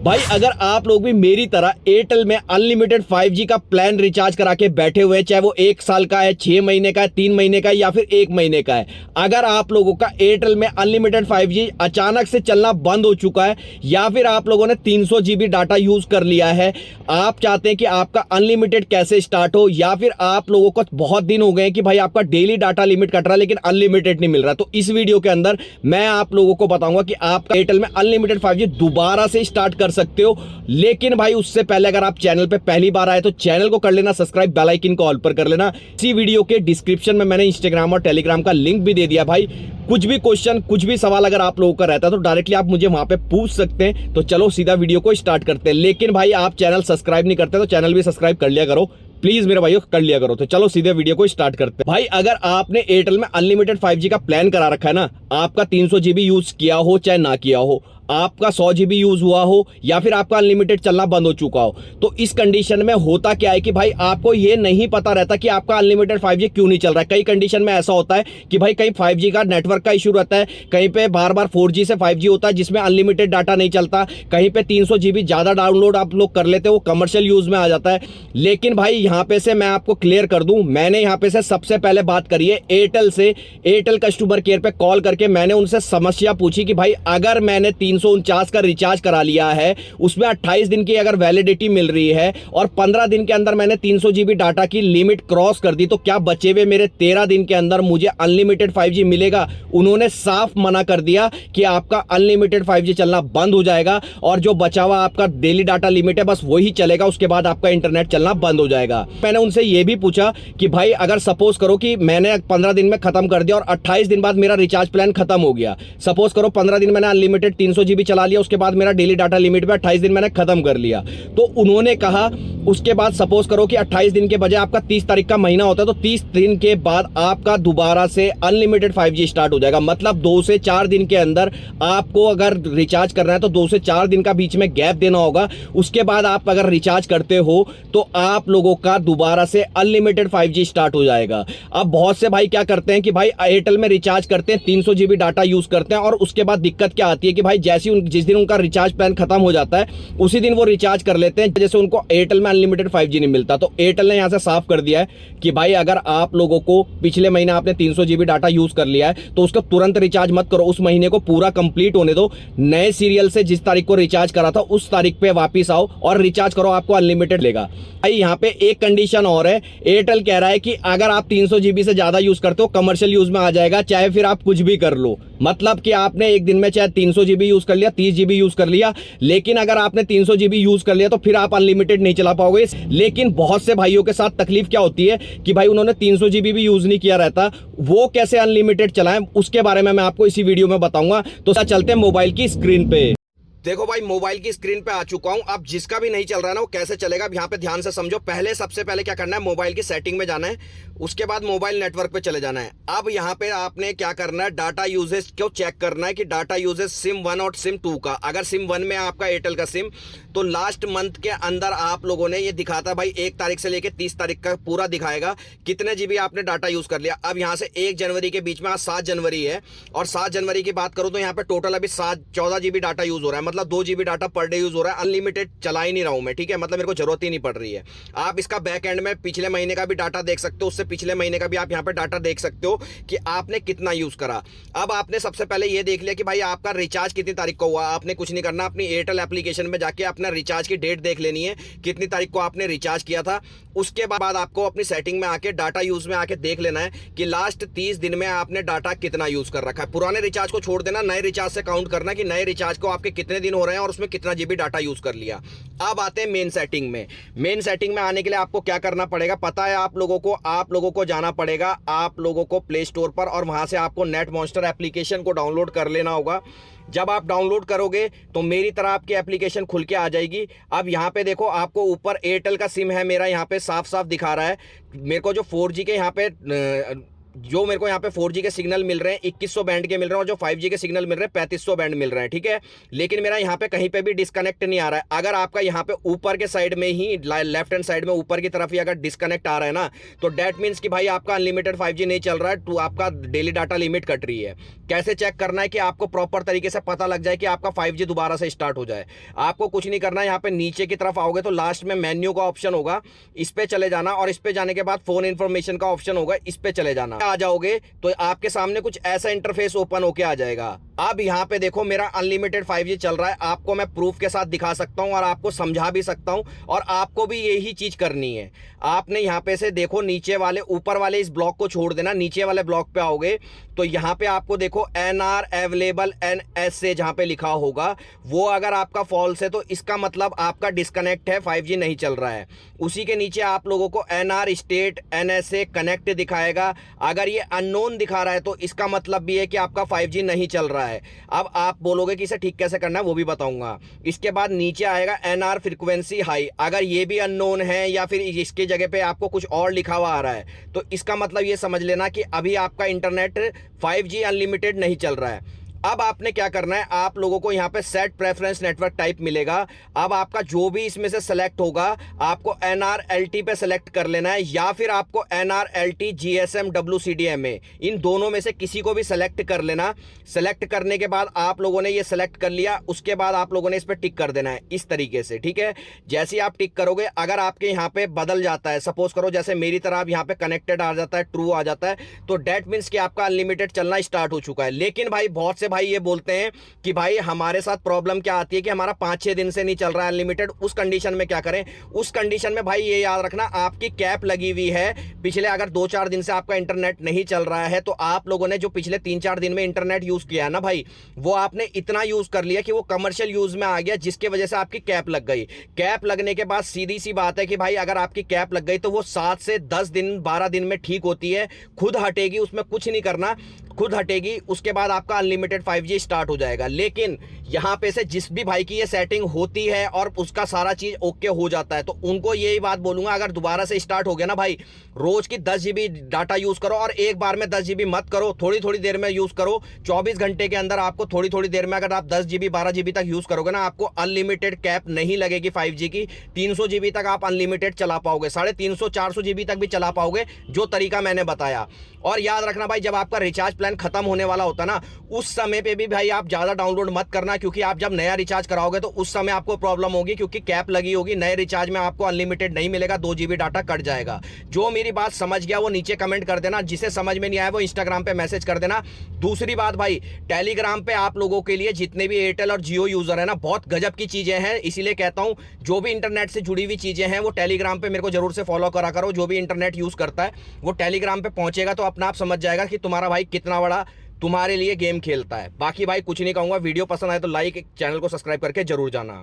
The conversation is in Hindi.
भाई अगर आप लोग भी मेरी तरह एयरटेल में अनलिमिटेड 5G का प्लान रिचार्ज करा के बैठे हुए हैं, चाहे वो 1 साल का है, 6 महीने का है, 3 महीने का है या फिर 1 महीने का है, अगर आप लोगों का एयरटेल में अनलिमिटेड 5G अचानक से चलना बंद हो चुका है या फिर आप लोगों ने 300 GB डाटा यूज कर लिया है, आप चाहते हैं कि आपका अनलिमिटेड कैसे स्टार्ट हो, या फिर आप लोगों को बहुत दिन हो गए कि भाई आपका डेली डाटा लिमिट कट रहा है लेकिन अनलिमिटेड नहीं मिल रहा, तो इस वीडियो के अंदर मैं आप लोगों को बताऊंगा कि आपका एयरटेल में अनलिमिटेड 5G दोबारा से स्टार्ट कर सकते हो। लेकिन भाई उससे पहले अगर आप चैनल पे पहली बार आए तो चैनल को कर लेना सब्सक्राइब, बेल आइकन को ऑल पर कर लेना। इसी वीडियो के डिस्क्रिप्शन में मैंने इंस्टाग्राम और टेलीग्राम का लिंक भी दे दिया। भाई कुछ भी क्वेश्चन, कुछ भी सवाल अगर आप लोगों का रहता है तो डायरेक्टली आप मुझे वहां पे पूछ सकते हैं। तो चलो सीधा वीडियो को स्टार्ट करते हैं। लेकिन भाई आप चैनल सब्सक्राइब नहीं करते तो चैनल भी सब्सक्राइब कर लिया करो प्लीज मेरे भाइयों, कर लिया करो। तो चलो सीधे वीडियो को स्टार्ट करते हैं। भाई अगर आपने एयरटेल में अनलिमिटेड 5G का प्लान करा रखा है ना, आपका 300 GB यूज किया हो चाहे ना किया हो, आपका 100 GB यूज हुआ हो या फिर आपका अनलिमिटेड चलना बंद हो चुका हो, तो इस कंडीशन में होता क्या है कि भाई आपको ये नहीं पता रहता कि आपका अनलिमिटेड 5G क्यों नहीं चल रहा है। कई कंडीशन में ऐसा होता है कि भाई कहीं 5G का नेटवर्क का इशू रहता है, कहीं पे बार बार 4G से 5G होता है जिसमें अनलिमिटेड डाटा नहीं चलता, कहीं पे 300 GB ज्यादा डाउनलोड आप लोग कर लेते हो, वो कमर्शियल यूज में आ जाता है। लेकिन भाई यहां पे से मैं आपको क्लियर कर दूं, मैंने यहां पे से सबसे पहले बात करी है एयरटेल से। एयरटेल कस्टमर केयर पे कॉल करके मैंने उनसे समस्या पूछी कि भाई अगर मैंने 349 का रिचार्ज करा लिया है, उसमें 28 दिन की अगर वैलिडिटी मिल रही है और 15 दिन के अंदर मैंने 300 GB डाटा की लिमिट क्रॉस कर दी, तो क्या बचे हुए मेरे 13 दिन के अंदर मुझे अनलिमिटेड 5G मिलेगा? उन्होंने साफ मना कर दिया कि आपका अनलिमिटेड 5G चलना बंद हो जाएगा और जो बचा हुआ आपका डेली डाटा लिमिट है बस वही चलेगा, उसके बाद आपका इंटरनेट चलना बंद हो जाएगा। मैंने उनसे यह भी पूछा कि भाई अगर सपोज करो कि मैंने 15 दिन में खत्म कर दिया और 28 दिन बाद मेरा रिचार्ज प्लान खत्म हो गया, सपोज करो 15 दिन मैंने अनलिमिटेड 300 GB चला लिया, उसके बाद मेरा डेली डाटा लिमिट पे 28 दिन मैंने खत्म कर लिया, तो उन्होंने कहा उसके बाद सपोज करो कि 28 दिन के बजाय आपका 30 तारीख का महीना होता है, तो 30 दिन के बाद आपका दोबारा से अनलिमिटेड 5G स्टार्ट हो जाएगा। मतलब 2 से 4 दिन के अंदर आपको अगर रिचार्ज करना है तो 2 से 4 दिन का बीच में गैप देना होगा। उसके बाद आप अगर रिचार्ज करते हो तो आप लोगों का दोबारा से अनलिमिटेड 5G स्टार्ट हो जाएगा। अब बहुत से भाई क्या करते हैं कि भाई एयरटेल में रिचार्ज करते हैं, 300 GB डाटा यूज करते हैं और उसके बाद दिक्कत क्या आती है कि भाई जैसे जिस दिन उनका रिचार्ज प्लान खत्म हो जाता है उसी दिन वो रिचार्ज कर लेते हैं, जैसे उनको एयरटेल में अनलिमिटेड 5G नहीं मिलता। तो एयरटेल ने यहां से साफ कर दिया है कि भाई अगर आप लोगों को पिछले महीने आपने 300 GB डाटा यूज कर लिया है तो उसका तुरंत रिचार्ज मत करो, उस महीने को पूरा कंप्लीट होने दो, नए सीरियल से जिस तारीख को रिचार्ज करा था उस तारीख पे वापिस आओ और रिचार्ज करो, आपको अनलिमिटेड लेगा। भाई यहाँ पे एक कंडीशन और है, एयरटेल कह रहा है कि अगर आप 300 GB से ज्यादा यूज करते हो कमर्शियल यूज में आ जाएगा, चाहे फिर आप कुछ भी कर लो। मतलब कि आपने एक दिन में चाहे 300 GB यूज कर लिया, 30 GB यूज कर लिया, लेकिन अगर आपने 300 GB यूज कर लिया तो फिर आप अनलिमिटेड नहीं चला पाओगे। लेकिन बहुत से भाइयों के साथ तकलीफ क्या होती है कि भाई उन्होंने 300 GB भी यूज नहीं किया रहता, वो कैसे अनलिमिटेड चलाएं उसके बारे में मैं आपको इसी वीडियो में बताऊंगा। तो चलते हैं मोबाइल की स्क्रीन पे। देखो भाई मोबाइल की स्क्रीन पे आ चुका हूं। अब जिसका भी नहीं चल रहा है ना वो कैसे चलेगा, अब यहाँ पे ध्यान से समझो। पहले सबसे पहले क्या करना है, मोबाइल की सेटिंग में जाना है, उसके बाद मोबाइल नेटवर्क पे चले जाना है। अब यहाँ पे आपने क्या करना है, डाटा यूजेज को चेक करना है कि डाटा यूजेज सिम 1 और सिम 2 का, अगर सिम 1 में आपका एयरटेल का सिम, तो लास्ट मंथ के अंदर आप लोगों ने ये दिखाता भाई 1 तारीख से लेकर 30 तारीख का पूरा दिखाएगा कितने जीबी आपने डाटा यूज कर लिया। अब यहाँ से 1 जनवरी के बीच में आज 7 जनवरी है और 7 जनवरी की बात करूं तो यहाँ पे टोटल अभी 14 GB डाटा यूज हो रहा है, मतलब 2 GB data per day use हो रहा है। अनलिमिटेड चला ही नहीं रहा हूं मैं, ठीक है, मतलब मेरे को जरूरत ही नहीं पड़ रही है। आप इसका बैक एंड में पिछले महीने का भी डाटा देख सकते हो, उससे पिछले महीने का भी आप यहाँ पे डाटा देख सकते हो कि आपने कितना यूज करा। अब आपने सबसे पहले ये देख लिया कि भाई आपका रिचार्ज कितनी तारीख को हुआ। आपने कुछ नहीं करना, अपनी एयरटेल एप्लीकेशन में जाके अपना रिचार्ज की डेट देख लेनी है, कितनी तारीख को आपने रिचार्ज किया था। उसके बाद आपको अपनी सेटिंग में आके डाटा यूज में आके देख लेना है कि लास्ट 30 दिन में आपने डाटा कितना यूज कर रखा है। पुराने रिचार्ज को छोड़ देना, नए रिचार्ज से काउंट करना कि नए रिचार्ज को आपके कितने दिन हो रहे हैं और उसमें कितना जीबी डाटा यूज कर लिया। अब आते हैं मेन सेटिंग में। मेन सेटिंग में आने के लिए आपको क्या करना पड़ेगा पता है आप लोगों को जाना पड़ेगा आप लोगों को प्ले स्टोर पर और वहां से आपको नेट मॉन्स्टर एप्लीकेशन को डाउनलोड कर लेना होगा। जब आप डाउनलोड करोगे तो मेरी तरह आपकी एप्लीकेशन खुल के आ जाएगी। अब यहाँ पे देखो, आपको ऊपर एयरटेल का सिम है मेरा, यहाँ पे साफ साफ दिखा रहा है। मेरे को जो 4G के यहाँ पे जो मेरे को यहाँ पे 4G के सिग्नल मिल रहे हैं 2100 बैंड के मिल रहे हैं, और जो 5G के सिग्नल मिल रहे हैं 3500 बैंड मिल रहे हैं, ठीक है। लेकिन मेरा यहाँ पे कहीं पे भी डिस्कनेक्ट नहीं आ रहा है। अगर आपका यहाँ पे ऊपर के साइड में ही, लेफ्ट हैंड साइड में ऊपर की तरफ ही अगर डिस्कनेक्ट आ रहा है ना, तो डेट मीन्स कि भाई आपका अनलिमिटेड 5G नहीं चल रहा है, तो आपका डेली डाटा लिमिट कट रही है। कैसे चेक करना है कि आपको प्रॉपर तरीके से पता लग जाए कि आपका 5G दोबारा से स्टार्ट हो जाए? आपको कुछ नहीं करना है, यहाँ पे नीचे की तरफ आओगे तो लास्ट में मेन्यू का ऑप्शन होगा, इस पे चले जाना, और इस पे जाने के बाद फोन इंफॉर्मेशन का ऑप्शन होगा, इस पे चले जाना। आ जाओगे तो आपके सामने कुछ ऐसा इंटरफेस ओपन होके आ जाएगा। अब यहाँ पे देखो मेरा अनलिमिटेड 5G चल रहा है, आपको मैं प्रूफ के साथ दिखा सकता हूँ और आपको समझा भी सकता हूँ, और आपको भी यही चीज करनी है। आपने यहाँ पे से देखो नीचे वाले, ऊपर वाले इस ब्लॉक को छोड़ देना, नीचे वाले ब्लॉक पे आओगे तो यहाँ पे आपको देखो NR अवेलेबल NSA जहाँ पे लिखा होगा, वो अगर आपका फॉल्स है तो इसका मतलब आपका डिस्कनेक्ट है, 5G नहीं चल रहा है। उसी के नीचे आप लोगों को NR स्टेट NSA कनेक्ट दिखाएगा। अगर ये अननोन दिखा रहा है तो इसका मतलब भी है कि आपका 5G नहीं चल रहा है। अब आप बोलोगे कि इसे ठीक कैसे करना है, वो भी बताऊंगा। इसके बाद नीचे आएगा NR फ्रीक्वेंसी हाई, अगर ये भी अननोन है या फिर इसके जगह पे आपको कुछ और लिखा हुआ आ रहा है तो इसका मतलब ये समझ लेना कि अभी आपका इंटरनेट 5G अनलिमिटेड नहीं चल रहा है। अब आपने क्या करना है, आप लोगों को यहाँ पे सेट प्रेफरेंस नेटवर्क टाइप मिलेगा। अब आपका जो भी इसमें से सेलेक्ट होगा आपको NRLT पे सेलेक्ट कर लेना है, या फिर आपको NRLT GSM WCDMA, इन दोनों में से किसी को भी सेलेक्ट कर लेना। सेलेक्ट करने के बाद आप लोगों ने ये सेलेक्ट कर लिया, उसके बाद आप लोगों ने इस पर टिक कर देना है इस तरीके से, ठीक है। जैसे ही आप टिक करोगे, अगर आपके यहाँ पे बदल जाता है, सपोज करो जैसे मेरी तरह आप यहाँ पे कनेक्टेड आ जाता है, ट्रू आ जाता है, तो डेट मीन्स कि आपका अनलिमिटेड चलना स्टार्ट हो चुका है। लेकिन भाई बहुत से भाई ये बोलते हैं कि भाई हमारे साथ प्रॉब्लम क्या आती है कि हमारा 5-6 दिन से नहीं चल रहा है अनलिमिटेड, उस कंडीशन में क्या करें? उस कंडीशन में भाई ये याद रखना, आपकी कैप लगी हुई है। पिछले अगर 2-4 दिन से आपका इंटरनेट नहीं चल रहा है तो आप लोगों ने जो पिछले 3-4 दिन में इंटरनेट यूज किया है ना भाई, वो आपने इतना यूज कर लिया कि वो कमर्शियल यूज में आ गया, जिसकी वजह से आपकी कैप लग गई। कैप लगने के बाद सीधी सी बात है कि भाई अगर आपकी कैप लग गई तो वो 7 से 10 दिन 12 दिन में ठीक होती है, खुद हटेगी, उसमें कुछ नहीं करना, खुद हटेगी। उसके बाद आपका अनलिमिटेड 5G स्टार्ट हो जाएगा। लेकिन यहां पे से जिस भी भाई की ये सेटिंग होती है और उसका सारा चीज ओके हो जाता है, तो उनको यही बात बोलूंगा, अगर दोबारा से स्टार्ट हो गया ना भाई, रोज की 10 GB डाटा यूज करो, और एक बार में 10 GB मत करो, थोड़ी थोड़ी देर में यूज करो। 24 घंटे के अंदर आपको थोड़ी थोड़ी देर में अगर आप 10 GB 12 GB तक यूज करोगे ना, आपको अनलिमिटेड कैप नहीं लगेगी 5G की। 300 GB तक आप अनलिमिटेड चला पाओगे, 350-400 GB तक भी चला पाओगे, जो तरीका मैंने बताया। और याद रखना भाई, जब आपका रिचार्ज प्लान खत्म होने वाला होता ना, उस समय पे भी भाई आप ज्यादा डाउनलोड मत करना, क्योंकि आप जब नया रिचार्ज कराओगे तो उस समय आपको प्रॉब्लम होगी, क्योंकि कैप लगी होगी। नए रिचार्ज में आपको अनलिमिटेड नहीं मिलेगा, 2 GB डाटा कट जाएगा। जो मेरी बात समझ गया वो नीचे कमेंट कर देना, जिसे समझ में नहीं आया वो इंस्टाग्राम पे मैसेज कर देना। दूसरी बात भाई, टेलीग्राम पे आप लोगों के लिए, जितने भी एयरटेल और जियो यूजर है ना, बहुत गजब की चीजें हैं। इसीलिए कहता हूं, जो भी इंटरनेट से जुड़ी हुई चीजें हैं वो टेलीग्राम पे मेरे को जरूर से फॉलो करा करो। जो भी इंटरनेट यूज करता है वो टेलीग्राम पे पहुंचेगा तो अपना आप समझ जाएगा कि तुम्हारा भाई कितना बड़ा तुम्हारे लिए गेम खेलता है। बाकी भाई कुछ नहीं कहूंगा, वीडियो पसंद आए तो लाइक, चैनल को सब्सक्राइब करके जरूर जाना।